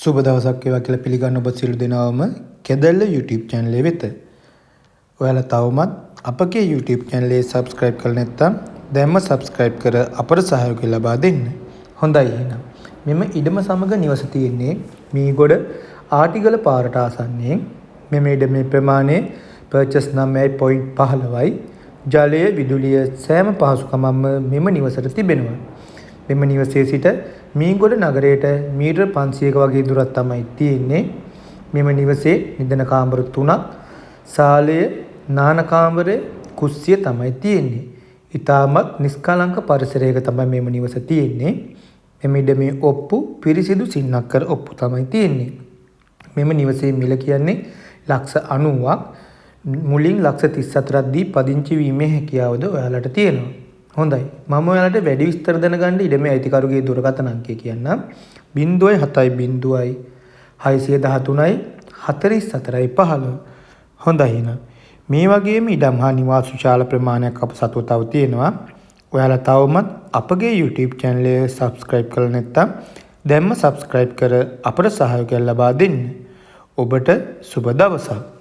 සුබ දවසක් වේවා කියලා පිළිගන්න ඔබ සියලු දෙනාම කැදැල්ල YouTube channel වෙත. ඔයාලා තවමත් අපගේ YouTube channel එක subscribe කරලා නැත්නම් දැන්ම subscribe කර අපට සහයෝගය ලබා දෙන්න. හොඳයි එහෙනම්. මෙම ඉඩම සමග නිවස තියෙන්නේ මීගොඩ ආටිගල පාරට ආසන්නයෙන්. මෙම ඉඩමේ ප්‍රමාණය purchase 9.15යි. ජලය විදුලිය සෑම පහසුකමක්ම මෙම නිවසට තිබෙනවා. මෙම නිවසේ සිට මීගොඩ නගරයට මීටර් 500ක වගේ දුරක් තමයි තියෙන්නේ. මෙම නිවසේ නිදන කාමර 3ක්, සාලය, නාන කාමරය, කුස්සිය තමයි තියෙන්නේ. ඉතාමත් නිස්කලංක පරිසරයක තමයි මෙම නිවස තියෙන්නේ. මෙම ඉඩමේ ඔප්පු පිරිසිදු සින්නක්කර ඔප්පු තමයි තියෙන්නේ. මෙම නිවසේ මිල කියන්නේ ලක්ෂ 90ක්. මුලින් ලක්ෂ 34ක් දී පදිංචි වීමේ හැකියාවද ඔයාලට තියෙනවා. හොඳයි. මම ඔයාලට වැඩි විස්තර දැනගන්න ඉඩමේ අයිතිකරුගේ දුරකථන අංකය කියන්නම්. 070යි 613යි 44යි 15. හොඳයි එහෙනම්. මේ වගේම ඉඩම් හා නිවාස ශාල ප්‍රමාණයක් අප සතුව තව තියෙනවා. ඔයාලා තවමත් අපගේ YouTube channel එක subscribe කරලා නැත්නම් දැන්ම subscribe කර අපට සහයෝගය ලබා දෙන්න. ඔබට සුබ දවසක්.